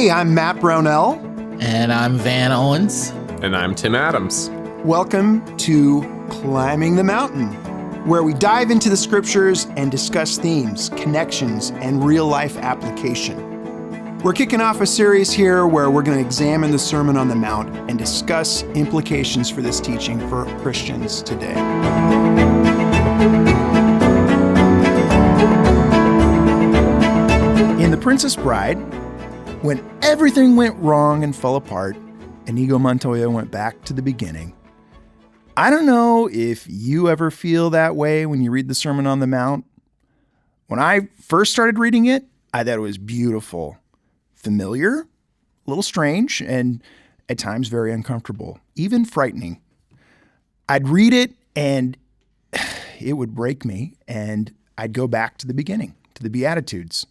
Hey, I'm Matt Brownell. And I'm Van Owens. And I'm Tim Adams. Welcome to Climbing the Mountain, where we dive into the scriptures and discuss themes, connections, and real-life application. We're kicking off a series here where we're going to examine the Sermon on the Mount and discuss implications for this teaching for Christians today. In The Princess Bride, when everything went wrong and fell apart, Inigo Montoya went back to the beginning. I don't know if you ever feel that way when you read the Sermon on the Mount. When I first started reading it, I thought it was beautiful, familiar, a little strange, and at times very uncomfortable, even frightening. I'd read it and it would break me, and I'd go back to the beginning, to the Beatitudes.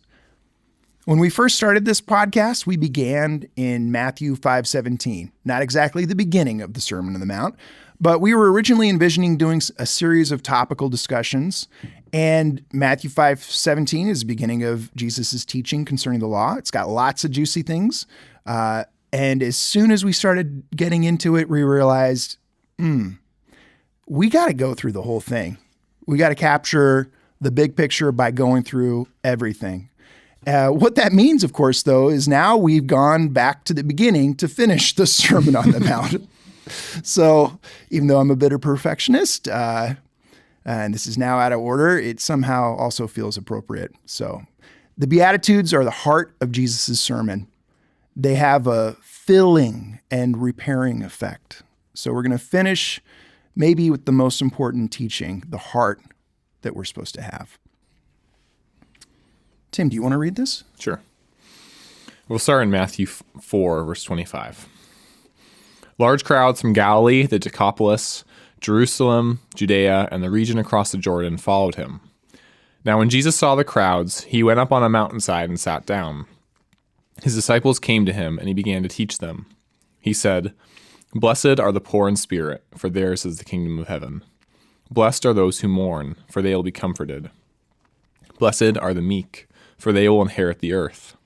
When we first started this podcast, we began in Matthew 5:17, not exactly the beginning of the Sermon on the Mount, but we were originally envisioning doing a series of topical discussions, and Matthew 5:17 is the beginning of Jesus' teaching concerning the law. It's got lots of juicy things, and as soon as we started getting into it, we realized, we got to go through the whole thing. We got to capture the big picture by going through everything. What that means, of course, though, is now we've gone back to the beginning to finish the Sermon on the Mount. So even though I'm a bit of a perfectionist, and this is now out of order, it somehow also feels appropriate. So the Beatitudes are the heart of Jesus' sermon. They have a filling and repairing effect. So we're going to finish maybe with the most important teaching, the heart that we're supposed to have. Tim, do you want to read this? Sure. We'll start in Matthew 4, verse 25. Large crowds from Galilee, the Decapolis, Jerusalem, Judea, and the region across the Jordan followed him. Now when Jesus saw the crowds, he went up on a mountainside and sat down. His disciples came to him, and he began to teach them. He said, "Blessed are the poor in spirit, for theirs is the kingdom of heaven. Blessed are those who mourn, for they will be comforted. Blessed are the meek, for they will inherit the earth.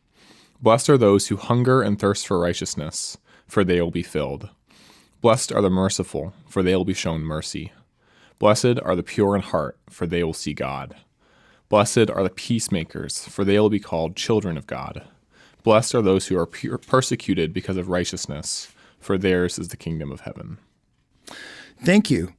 Blessed are those who hunger and thirst for righteousness, for they will be filled. Blessed are the merciful, for they will be shown mercy. Blessed are the pure in heart, for they will see God. Blessed are the peacemakers, for they will be called children of God. Blessed are those who are persecuted because of righteousness, for theirs is the kingdom of heaven." Thank you.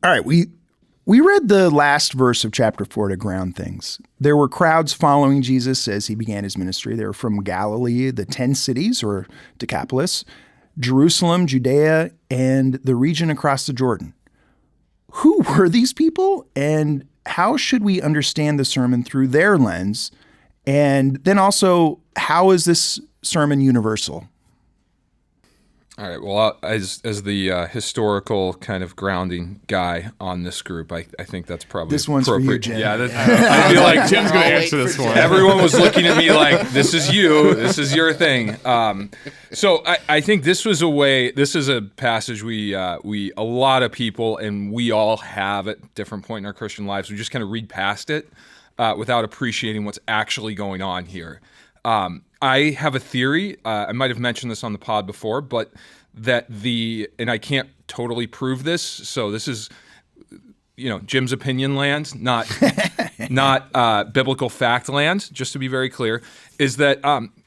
All right, we read the last verse of chapter 4 to ground things. There were crowds following Jesus as he began his ministry. They were from Galilee, the 10 cities, or Decapolis, Jerusalem, Judea, and the region across the Jordan. Who were these people, and how should we understand the sermon through their lens? And then also, how is this sermon universal? All right. Well, as the historical kind of grounding guy on this group, I think that's probably This one's for you, Jim. Yeah, I feel like Tim's going to answer this one. Everyone was looking at me like, "This is you. This is your thing." So I think this was a way. This is a passage we a lot of people, and we all have at different point in our Christian lives. We just kind of read past it without appreciating what's actually going on here. I have a theory, I might have mentioned this on the pod before, but and I can't totally prove this, so this is, Jim's opinion land, not biblical fact land, just to be very clear, is that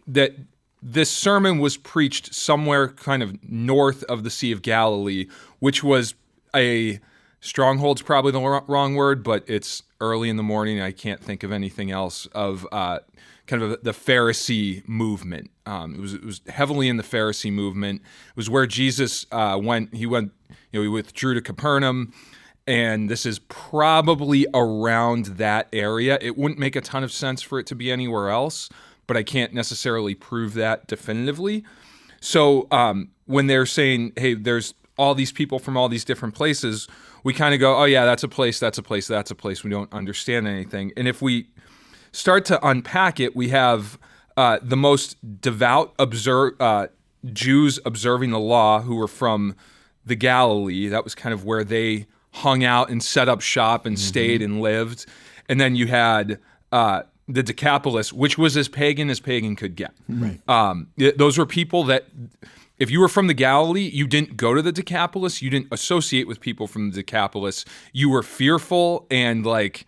that this sermon was preached somewhere kind of north of the Sea of Galilee, which was stronghold's probably the wrong word, but it's early in the morning. I can't think of anything else of kind of the Pharisee movement. It was heavily in the Pharisee movement. It was where Jesus went. He withdrew to Capernaum, and this is probably around that area. It wouldn't make a ton of sense for it to be anywhere else, but I can't necessarily prove that definitively. So when they're saying, "Hey, there's all these people from all these different places," we kind of go, "Oh yeah, that's a place, that's a place, that's a place." We don't understand anything. And if we start to unpack it, we have the most devout Jews observing the law who were from the Galilee. That was kind of where they hung out and set up shop and stayed and lived. And then you had the Decapolis, which was as pagan could get. Right. Those were people that, if you were from the Galilee, you didn't go to the Decapolis. You didn't associate with people from the Decapolis. You were fearful and like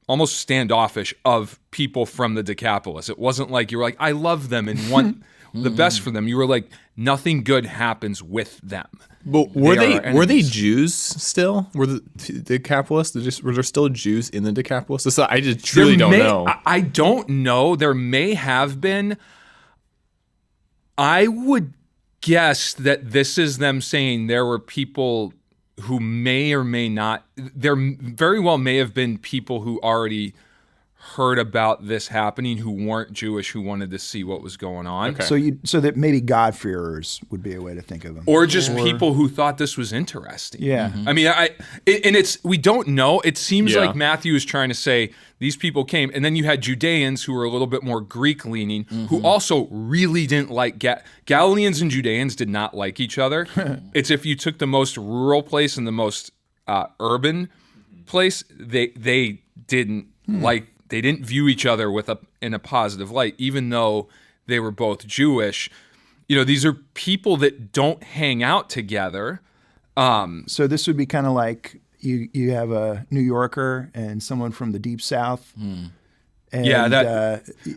almost standoffish of people from the Decapolis. It wasn't like you were like, I love them and want the best for them. You were like, nothing good happens with them. But were they Jews still? Were the Decapolis? Were there still Jews in the Decapolis? I just truly don't know. I don't know. There may have been. I would guess that this is them saying there were people who may or may not. There very well may have been people who already heard about this happening who weren't Jewish, who wanted to see what was going on. Okay. So that maybe God-fearers would be a way to think of them. Or just people who thought this was interesting. Yeah. I mean, we don't know. It seems like Matthew is trying to say these people came, and then you had Judeans who were a little bit more Greek-leaning, who also really didn't like Galileans and Judeans did not like each other. It's if you took the most rural place and the most urban place, they didn't like. They didn't view each other in a positive light, even though they were both Jewish. You know, these are people that don't hang out together. So this would be kind of like you have a New Yorker and someone from the Deep South. And,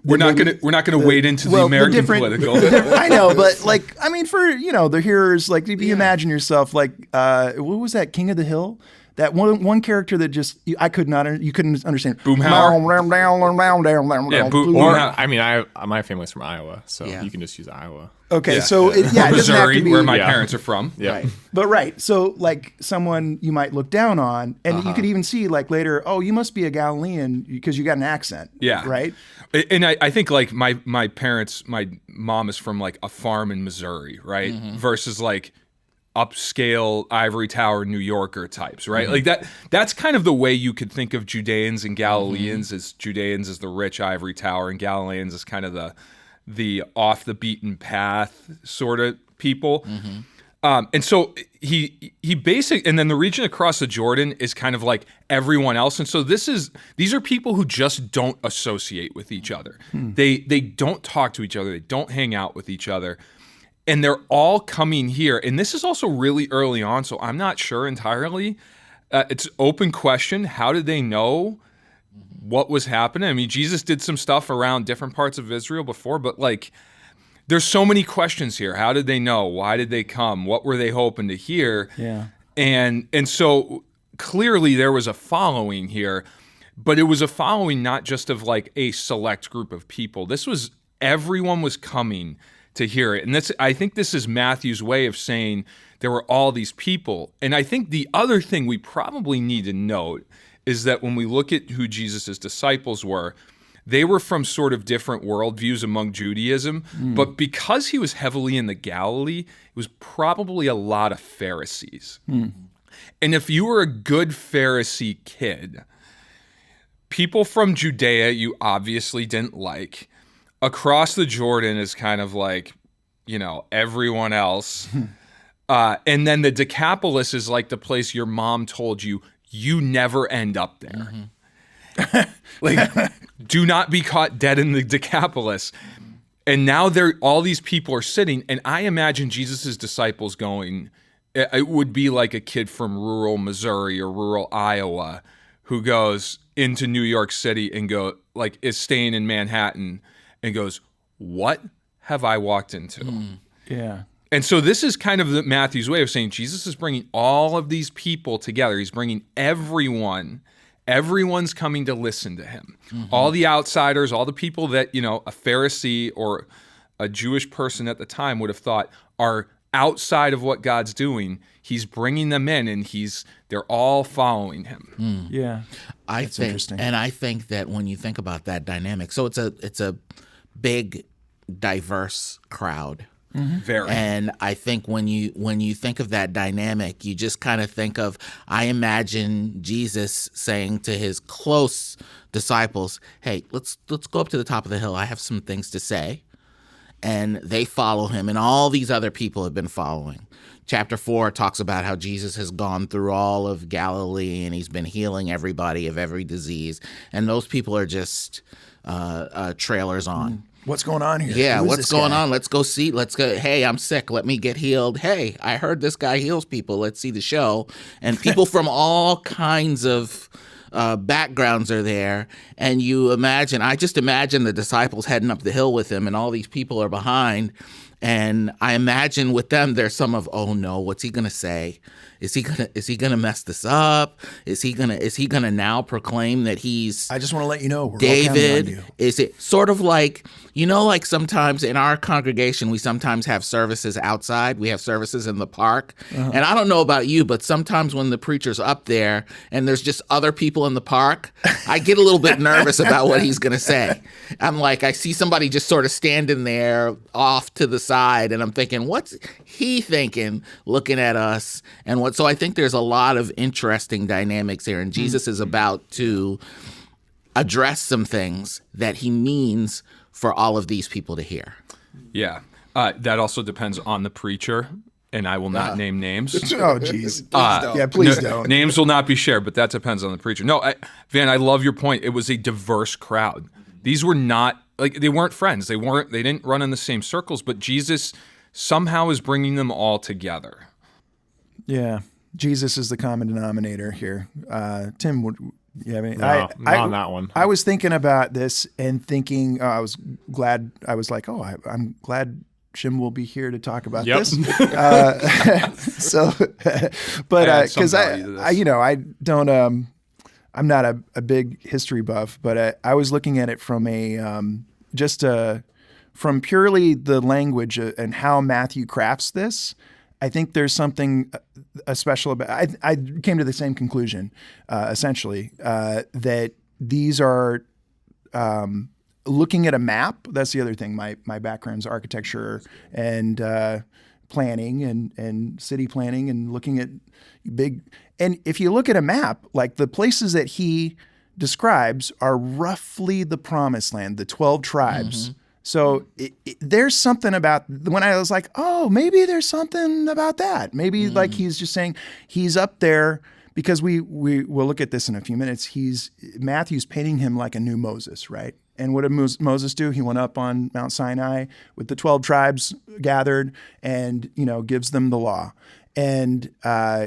we're not gonna wade into the American political. I know, but like, I mean, for the hearers, like, if you imagine yourself, like, what was that King of the Hill? That one character that just you couldn't understand. Boomhauer. My family's from Iowa, so you can just use Iowa. Okay, so it doesn't have to Missouri, be where my parents are from. Yeah. Right. But so like someone you might look down on, and you could even see like later, oh, you must be a Galilean because you got an accent. Yeah. Right. And I think like my mom is from like a farm in Missouri, right? Versus like upscale ivory tower New Yorker types, right? Like that's kind of the way you could think of Judeans and Galileans, as Judeans as the rich ivory tower and Galileans as kind of the off the beaten path sort of people. And so he basically, and then the region across the Jordan is kind of like everyone else. And so these are people who just don't associate with each other. They don't talk to each other. They don't hang out with each other. And they're all coming here. And this is also really early on, so I'm not sure entirely. It's an open question. How did they know what was happening? I mean, Jesus did some stuff around different parts of Israel before, but like, there's so many questions here. How did they know? Why did they come? What were they hoping to hear? Yeah. And so clearly there was a following here, but it was a following not just of like a select group of people. Everyone was coming to hear it. And I think this is Matthew's way of saying there were all these people. And I think the other thing we probably need to note is that when we look at who Jesus' disciples were, they were from sort of different worldviews among Judaism. But because he was heavily in the Galilee, it was probably a lot of Pharisees. And if you were a good Pharisee kid, people from Judea you obviously didn't like. Across the Jordan is kind of like, everyone else. And then the Decapolis is like the place your mom told you never end up there. Like, do not be caught dead in the Decapolis. And now all these people are sitting, and I imagine Jesus' disciples going, it would be like a kid from rural Missouri or rural Iowa who goes into New York City and is staying in Manhattan and goes, what have I walked into? Yeah. And so this is kind of Matthew's way of saying Jesus is bringing all of these people together. He's bringing everyone. Everyone's coming to listen to him. All the outsiders, all the people that, a Pharisee or a Jewish person at the time would have thought are outside of what God's doing. He's bringing them in, and they're all following him. Yeah. That's interesting. And I think that when you think about that dynamic, so it's a big, diverse crowd. Very. And I think when you think of that dynamic, you just kind of think of, I imagine Jesus saying to his close disciples, hey, let's go up to the top of the hill. I have some things to say. And they follow him, and all these other people have been following. Chapter 4 talks about how Jesus has gone through all of Galilee, and he's been healing everybody of every disease. And those people are just trailers on. What's going on here? Yeah, Who is what's this going guy? on? Let's go see. Let's go. Hey, I'm sick. Let me get healed. Hey, I heard this guy heals people. Let's see the show. And people from all kinds of backgrounds are there. And I just imagine the disciples heading up the hill with him, and all these people are behind. And I imagine with them, there's some of, oh no, what's he gonna say? Is he gonna mess this up? Is he gonna now proclaim that he's I just want to let you know, we're all David? counting on you. Is it sort of like, like sometimes in our congregation, we sometimes have services outside. We have services in the park. And I don't know about you, but sometimes when the preacher's up there and there's just other people in the park, I get a little bit nervous about what he's going to say. I'm like, I see somebody just sort of standing there off to the side, and I'm thinking, what's he thinking looking at us? And so I think there's a lot of interesting dynamics here. And Jesus is about to address some things that he means for all of these people to hear. Yeah. That also depends on the preacher, and I will not name names. Oh, geez. Yeah, please don't. Names will not be shared, but that depends on the preacher. No, Van, I love your point. It was a diverse crowd. These were not, they weren't friends. They didn't run in the same circles, but Jesus somehow is bringing them all together. Yeah. Jesus is the common denominator here. Tim, would you have any? No, not on that one. I was thinking about this and thinking, I was glad. I was like, I'm glad Jim will be here to talk about Yep. this. But Add some because value to this. I don't. I'm not a big history buff, but I was looking at it from from purely the language and how Matthew crafts this. I think there's something special about. I came to the same conclusion, essentially, that these are looking at a map. That's the other thing. My background's architecture and planning and city planning and looking at big. And if you look at a map, like the places that he describes are roughly the promised land, the 12 tribes. Mm-hmm. So there's something about when I was like, oh, maybe there's something about that. Maybe like he's just saying he's up there because we'll look at this in a few minutes. Matthew's painting him like a new Moses, right? And what did Moses do? He went up on Mount Sinai with the 12 tribes gathered and, gives them the law. And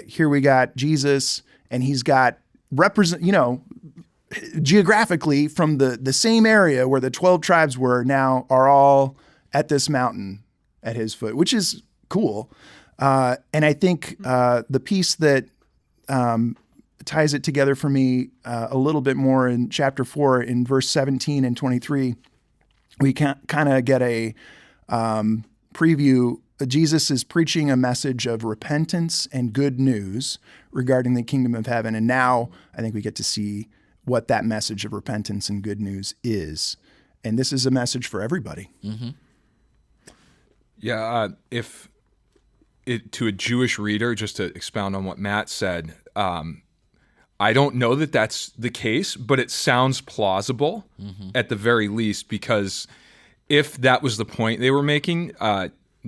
here we got Jesus, and he's got geographically from the same area where the 12 tribes were now are all at this mountain at his foot, which is cool. And I think the piece that ties it together for me a little bit more in chapter 4 in verse 17 and 23, we kind of get a preview. Jesus is preaching a message of repentance and good news regarding the kingdom of heaven. And now I think we get to see what that message of repentance and good news is. And this is a message for everybody. Mm-hmm. Yeah, to a Jewish reader, just to expound on what Matt said, I don't know that that's the case, but it sounds plausible at the very least, because if that was the point they were making,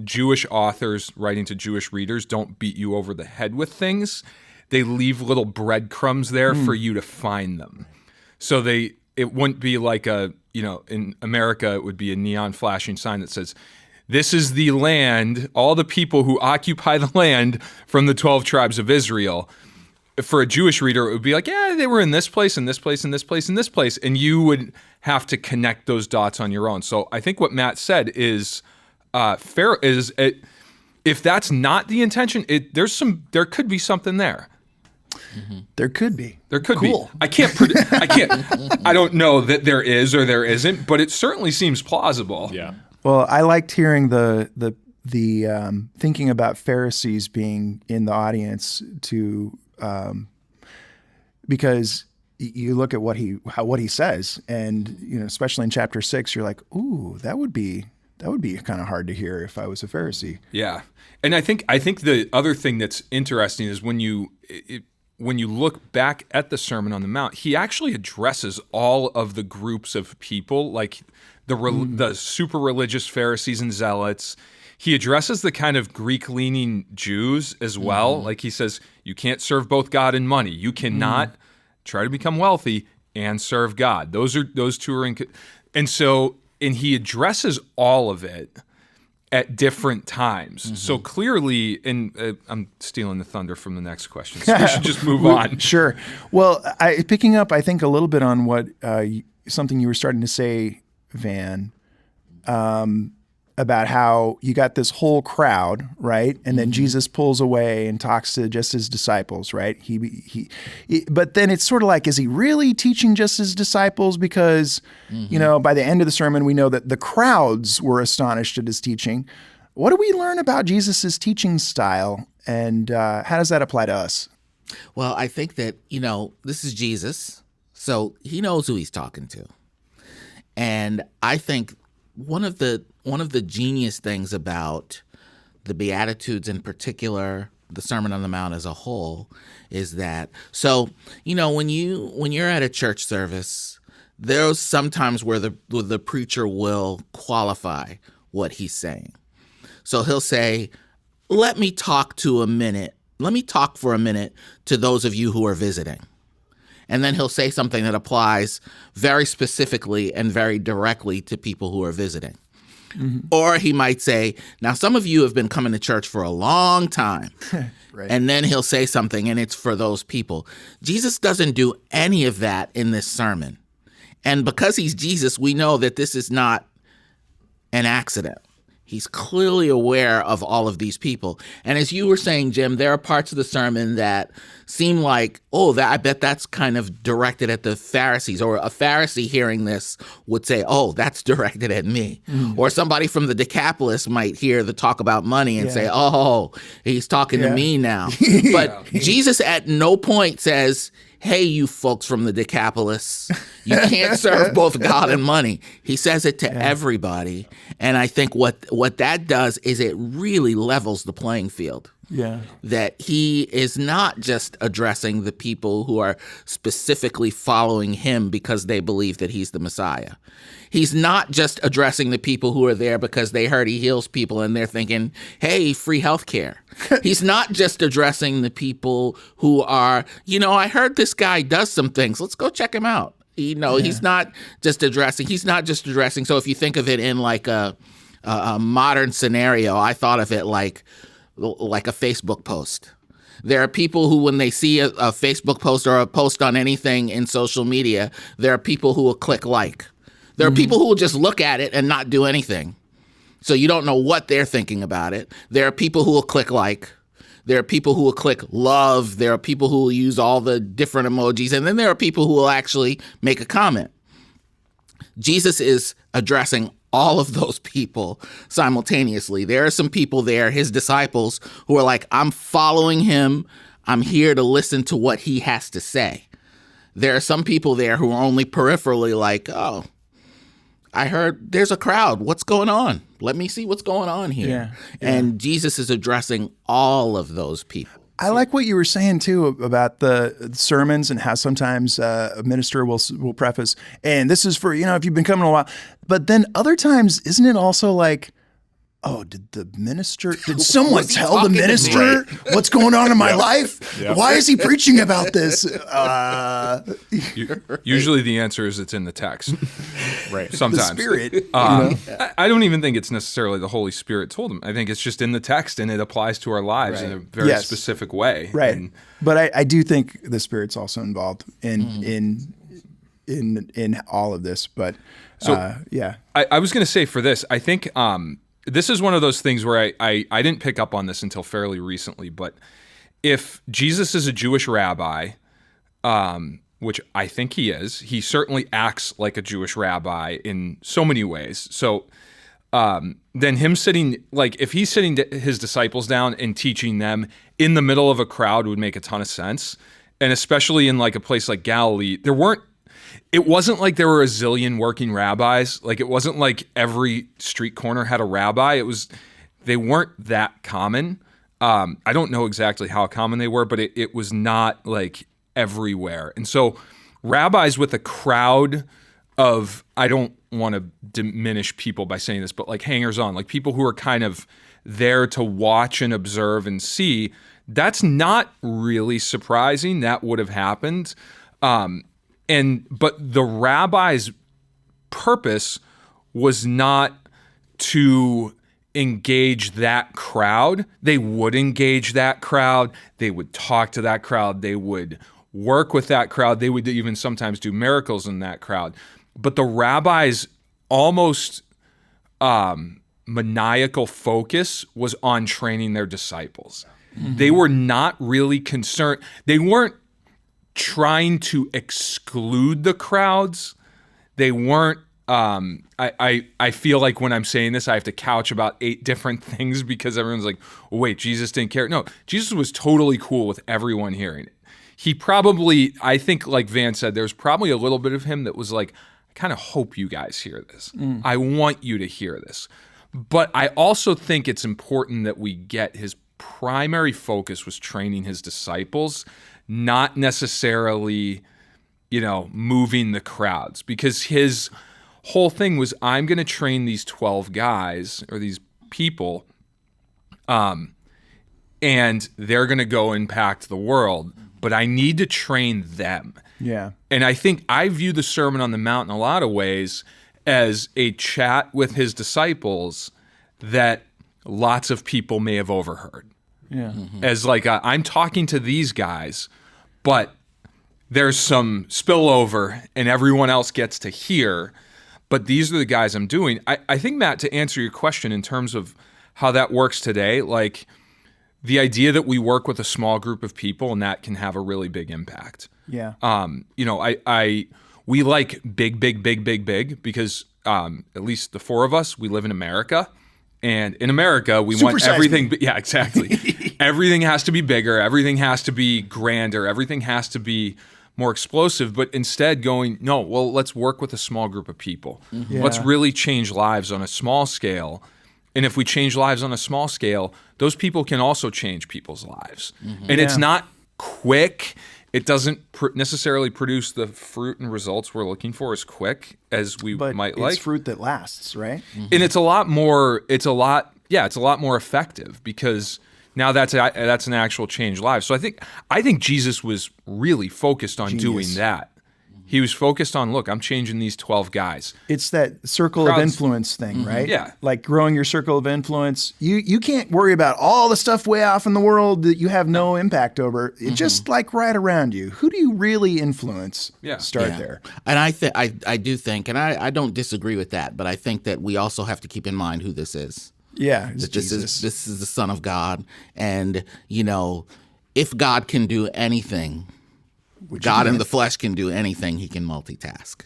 Jewish authors writing to Jewish readers don't beat you over the head with things. They leave little breadcrumbs there for you to find them. So it wouldn't be like in America, it would be a neon flashing sign that says, this is the land, all the people who occupy the land from the 12 tribes of Israel. For a Jewish reader, it would be like, yeah, they were in this place, and this place, and this place, and this place. And you would have to connect those dots on your own. So I think what Matt said is fair. If that's not the intention, there could be something there. Mm-hmm. There could be. There could cool. be. I don't know that there is or there isn't, but it certainly seems plausible. Yeah. Well, I liked hearing the thinking about Pharisees being in the audience because you look at what he says, and especially in chapter 6, you're like, ooh, that would be kind of hard to hear if I was a Pharisee. Yeah, and I think the other thing that's interesting is when you look back at the Sermon on the Mount, he actually addresses all of the groups of people, like the super religious Pharisees and Zealots. He addresses the kind of Greek-leaning Jews as well. Mm-hmm. Like he says, you can't serve both God and money. You cannot try to become wealthy and serve God. Those two are And he addresses all of it at different times. So clearly, and I'm stealing the thunder from the next question, so we should just move on. Sure. Well, picking up, I think, a little bit on what something you were starting to say, Van, about how you got this whole crowd, right? And then Jesus pulls away and talks to just his disciples, right? But then it's sort of like, is he really teaching just his disciples? Because, by the end of the sermon, we know that the crowds were astonished at his teaching. What do we learn about Jesus's teaching style, and how does that apply to us? Well, I think that, this is Jesus, so he knows who he's talking to. And I think one of the genius things about the Beatitudes in particular, the Sermon on the Mount as a whole, is that, when you're at a church service, there's sometimes where the preacher will qualify what he's saying. So he'll say, let me talk for a minute to those of you who are visiting. And then he'll say something that applies very specifically and very directly to people who are visiting. Or he might say, now some of you have been coming to church for a long time. Right. And then he'll say something and it's for those people. Jesus doesn't do any of that in this sermon. And because he's Jesus, we know that this is not an accident. He's clearly aware of all of these people. And as you were saying, Jim, there are parts of the sermon that seem like, I bet that's kind of directed at the Pharisees. Or a Pharisee hearing this would say, that's directed at me. Or somebody from the Decapolis might hear the talk about money and say, he's talking to me now. But Jesus at no point says, hey, you folks from the Decapolis, you can't serve both God and money. He says it to everybody. And I think what that does is it really levels the playing field. Yeah. That he is not just addressing the people who are specifically following him because they believe that he's the Messiah. He's not just addressing the people who are there because they heard he heals people and they're thinking, hey, free healthcare. He's not just addressing the people who are, I heard this guy does some things. Let's go check him out. He's not just addressing. So if you think of it in like a modern scenario, I thought of it like a Facebook post. There are people who, when they see a Facebook post or a post on anything in social media, there are people who will click like. There are people who will just look at it and not do anything. So you don't know what they're thinking about it. There are people who will click like. There are people who will click love. There are people who will use all the different emojis. And then there are people who will actually make a comment. Jesus is addressing all of those people simultaneously. There are some people there, his disciples, who are like, I'm following him. I'm here to listen to what he has to say. There are some people there who are only peripherally like, I heard there's a crowd. What's going on? Let me see what's going on here. Yeah. And Jesus is addressing all of those people. I like what you were saying, too, about the sermons and how sometimes a minister will preface, and this is for, if you've been coming a while. But then other times, isn't it also like, did someone tell the minister what's going on in my life? Yeah. Why is he preaching about this? Usually the answer is it's in the text. Right. Sometimes. The Spirit. I don't even think it's necessarily the Holy Spirit told him. I think it's just in the text and it applies to our lives in a very specific way. Right. But I do think the Spirit's also involved in all of this. But I was going to say for this, I think this is one of those things where I didn't pick up on this until fairly recently, but if Jesus is a Jewish rabbi, which I think he is, he certainly acts like a Jewish rabbi in so many ways. So then him sitting, if he's sitting his disciples down and teaching them in the middle of a crowd would make a ton of sense. And especially in a place like Galilee, it wasn't like there were a zillion working rabbis. It wasn't like every street corner had a rabbi. They weren't that common. I don't know exactly how common they were, but it was not everywhere. And so rabbis with a crowd of, I don't want to diminish people by saying this, but hangers on, people who are kind of there to watch and observe and see, that's not really surprising. That would have happened. But the rabbis purpose was not to engage that crowd. They would engage that crowd. They would talk to that crowd. They would work with that crowd. They would even sometimes do miracles in that crowd. But the rabbis' almost maniacal focus was on training their disciples. They were not really concerned. They weren't trying to exclude the crowds. They weren't. I feel like when I'm saying this, I have to couch about 8 different things because everyone's like, well, wait, Jesus didn't care. No, Jesus was totally cool with everyone hearing it. He probably, I think, like Van said, there's probably a little bit of him that was like, I kind of hope you guys hear this. I want you to hear this. But I also think it's important that we get his primary focus was training his disciples, not necessarily, moving the crowds, because his whole thing was, I'm going to train these 12 guys or these people, and they're going to go impact the world, but I need to train them. Yeah. And I think I view the Sermon on the Mount in a lot of ways as a chat with his disciples that lots of people may have overheard. Yeah. As like, I'm talking to these guys, but there's some spillover and everyone else gets to hear, but these are the guys I'm doing. I think, Matt, to answer your question in terms of how that works today, like the idea that we work with a small group of people and that can have a really big impact. Yeah. We like big because at least the 4 of us, we live in America. And in America, we want everything. Yeah, exactly. Everything has to be bigger. Everything has to be grander. Everything has to be more explosive. But instead no, well, let's work with a small group of people. Yeah. Let's really change lives on a small scale. And if we change lives on a small scale, those people can also change people's lives. And it's not quick. It doesn't necessarily produce the fruit and results we're looking for as quick as we might like. It's fruit that lasts, right? And it's a lot more effective because now that's an actual change life. So I think Jesus was really focused on doing that. He was focused on, look, I'm changing these 12 guys. It's that circle of influence thing, right? Yeah. Like growing your circle of influence. You can't worry about all the stuff way off in the world that you have no impact over. It's just like right around you. Who do you really influence? Yeah. Start there. And I do think, and I don't disagree with that, but I think that we also have to keep in mind who this is. Yeah, it's That Jesus. this is the Son of God. And, if God can do anything, God in the flesh can do anything. He can multitask.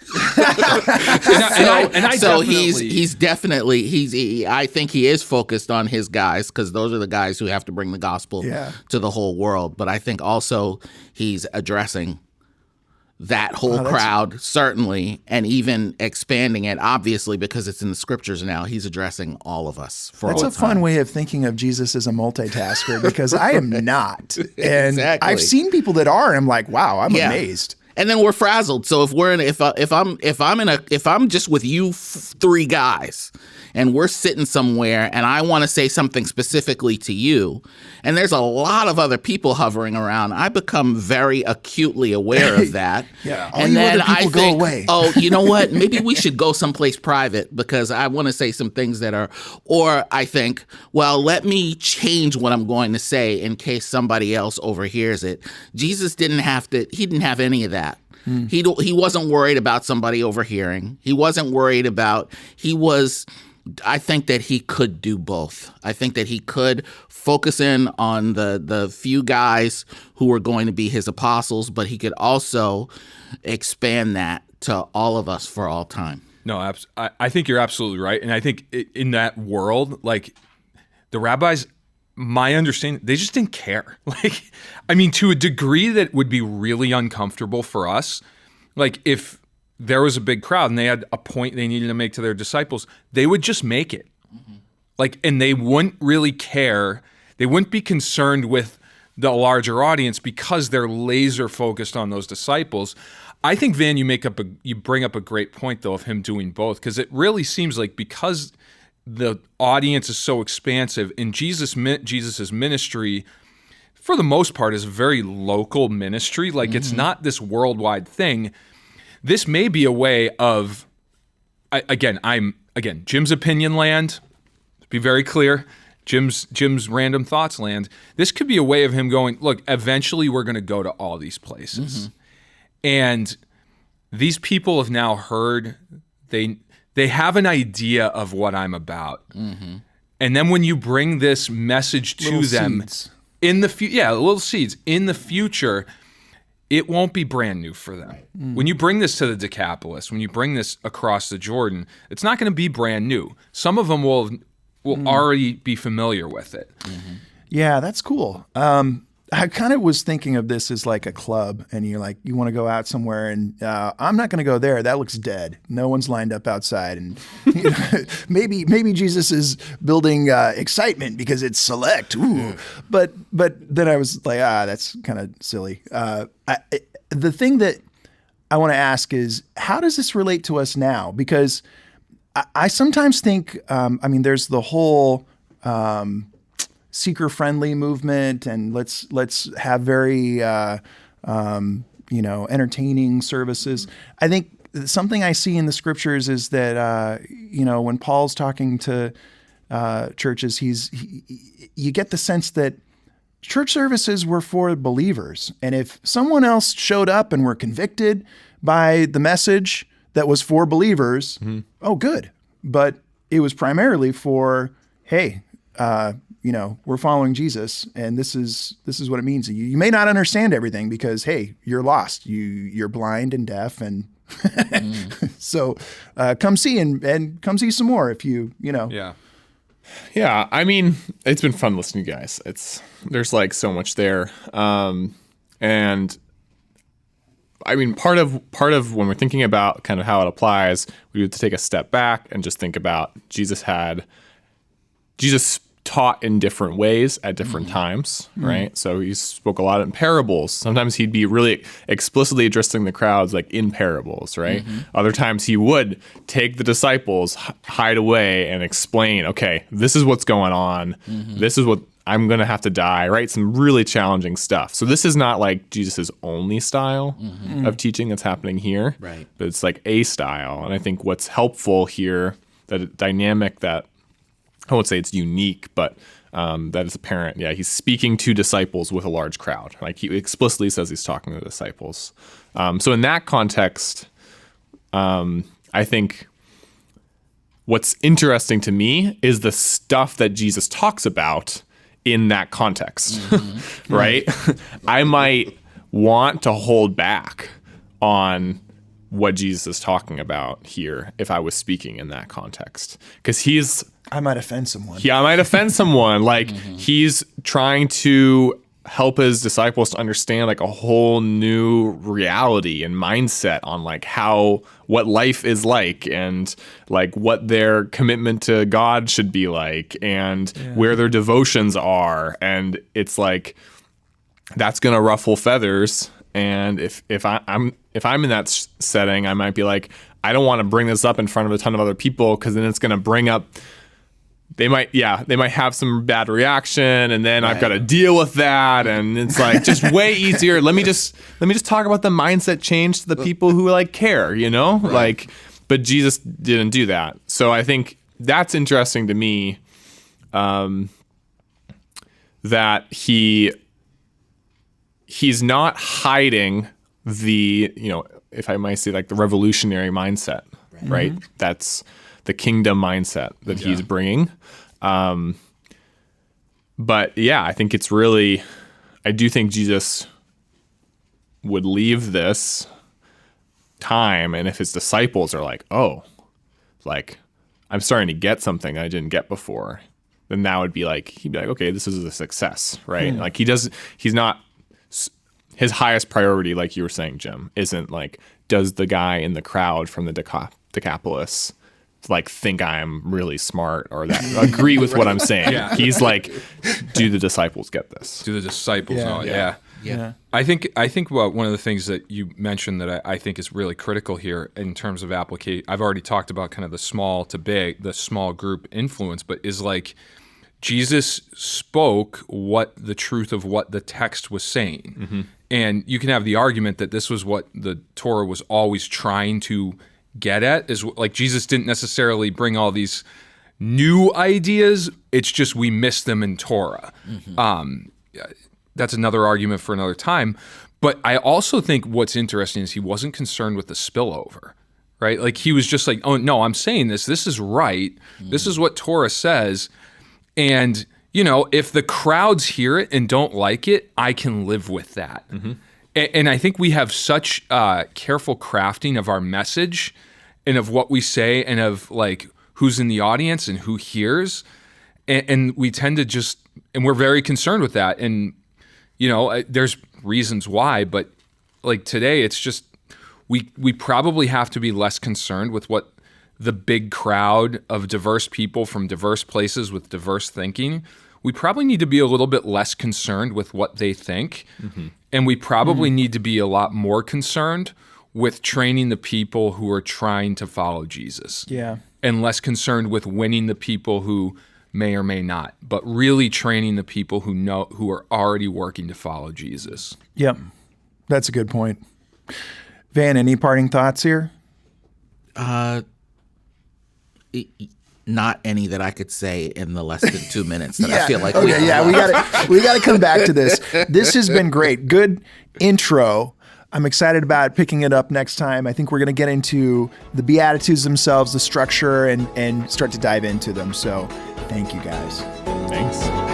I think he is focused on his guys because those are the guys who have to bring the gospel to the whole world. But I think also he's addressing that whole crowd, certainly, and even expanding it, obviously, because it's in the scriptures now. He's addressing all of us for all time. That's a fun way of thinking of Jesus as a multitasker because I am not. And Exactly. I've seen people that are, and I'm like, wow, I'm amazed. And then we're frazzled. So if I'm just with you 3 guys and we're sitting somewhere and I want to say something specifically to you and there's a lot of other people hovering around, I become very acutely aware of that. And then I think, go away. Oh, you know what? Maybe we should go someplace private because I want to say some things that are, or I think, well, let me change what I'm going to say in case somebody else overhears it. Jesus didn't have any of that. He wasn't worried about somebody overhearing. I think that he could do both. I think that he could focus in on the few guys who were going to be his apostles, but he could also expand that to all of us for all time. No, I think you're absolutely right. And I think in that world, like the rabbis, my understanding, they just didn't care. Like, I mean, to a degree that would be really uncomfortable for us. Like if there was a big crowd and they had a point they needed to make to their disciples, they would just make it. Like, and they wouldn't really care. They wouldn't be concerned with the larger audience because they're laser focused on those disciples. I think, Van, you bring up a great point though of him doing both, because it really seems like because the audience is so expansive and Jesus's ministry, for the most part, is a very local ministry. Like it's not this worldwide thing. This may be a way of I'm Jim's opinion land. Be very clear. Jim's random thoughts land. This could be a way of him going, look, eventually we're going to go to all these places. And these people have now heard, they have an idea of what I'm about. And then when you bring this message to Little them seeds. in the little seeds in the future, it won't be brand new for them. When you bring this to the Decapolis, when you bring this across the Jordan, it's not going to be brand new. Some of them will already be familiar with it. Yeah, that's cool. I kind of was thinking of this as like a club, and you're like, you want to go out somewhere, and I'm not going to go there. That looks dead. No one's lined up outside, and maybe Jesus is building excitement because it's select. Ooh. But then I was like, that's kind of silly. The thing that I want to ask is, how does this relate to us now? Because I sometimes think, there's the whole seeker-friendly movement, and let's have very entertaining services. I think something I see in the scriptures is that when Paul's talking to churches, you get the sense that church services were for believers, and if someone else showed up and were convicted by the message that was for believers, oh, good. But it was primarily for, hey, we're following Jesus, and this is what it means to you. You may not understand everything because, hey, you're lost. You're blind and deaf, and so come see and come see some more if you. Yeah. Yeah, I mean, it's been fun listening to you guys. There's like so much there, and I mean, part of when we're thinking about kind of how it applies, we have to take a step back and just think about Jesus taught in different ways at different times, right? So he spoke a lot in parables. Sometimes he'd be really explicitly addressing the crowds like in parables, right? Other times he would take the disciples, hide away and explain, okay, this is what's going on. This is what I'm going to have to die, right? Some really challenging stuff. So this is not like Jesus's only style of teaching that's happening here, Right. but it's like a style. And I think what's helpful here, that dynamic that I won't say it's unique, but that is apparent. Yeah, he's speaking to disciples with a large crowd. Like he explicitly says he's talking to the disciples. So in that context, I think what's interesting to me is the stuff that Jesus talks about in that context, right? I might want to hold back on what Jesus is talking about here if I was speaking in that context. Because I might offend someone. Yeah, I might offend someone. Like he's trying to help his disciples to understand like a whole new reality and mindset on like what life is like, and like what their commitment to God should be like, and where their devotions are. And it's like, that's going to ruffle feathers. And if I'm in that setting, I might be like, I don't want to bring this up in front of a ton of other people, because then it's going to bring up, they might have some bad reaction, and then I've got to deal with that. And it's like just way easier. Let me just talk about the mindset change to the people who like care, like, but Jesus didn't do that. So I think that's interesting to me, that he's not hiding the, if I might say, like the revolutionary mindset, right? That's the kingdom mindset that he's bringing. But yeah, I think I do think Jesus would leave this time, and if his disciples are like, oh, like I'm starting to get something I didn't get before, then that would be like, he'd be like, okay, this is a success, right? Like he's not, his highest priority, like you were saying, Jim, isn't like, does the guy in the crowd from the Decapolis like think I'm really smart or that agree with what I'm saying? Yeah. He's like, do the disciples get this? Do the disciples know it? Yeah. I think one of the things that you mentioned that I think is really critical here in terms of application, I've already talked about kind of the small to big, the small group influence, but is like Jesus spoke the truth of what the text was saying. And you can have the argument that this was what the Torah was always trying to get at is like Jesus didn't necessarily bring all these new ideas. It's just we miss them in Torah. That's another argument for another time. But I also think what's interesting is he wasn't concerned with the spillover, right? Like he was just like, oh, no, I'm saying this. This is right. This is what Torah says. And, you know, if the crowds hear it and don't like it, I can live with that. And I think we have such careful crafting of our message and of what we say and of like who's in the audience and who hears. And we tend to just, and we're very concerned with that. And, you know, there's reasons why, but like today, it's just, we probably have to be less concerned with what the big crowd of diverse people from diverse places with diverse thinking. We probably need to be a little bit less concerned with what they think. And we probably need to be a lot more concerned with training the people who are trying to follow Jesus. Yeah. And less concerned with winning the people who may or may not, but really training the people who are already working to follow Jesus. Yep. That's a good point. Van, any parting thoughts here? Not any that I could say in the less than 2 minutes that I feel like we got to come back to this. This has been great. Good intro. I'm excited about picking it up next time. I think we're going to get into the Beatitudes themselves, the structure, and start to dive into them. So thank you guys. Thanks.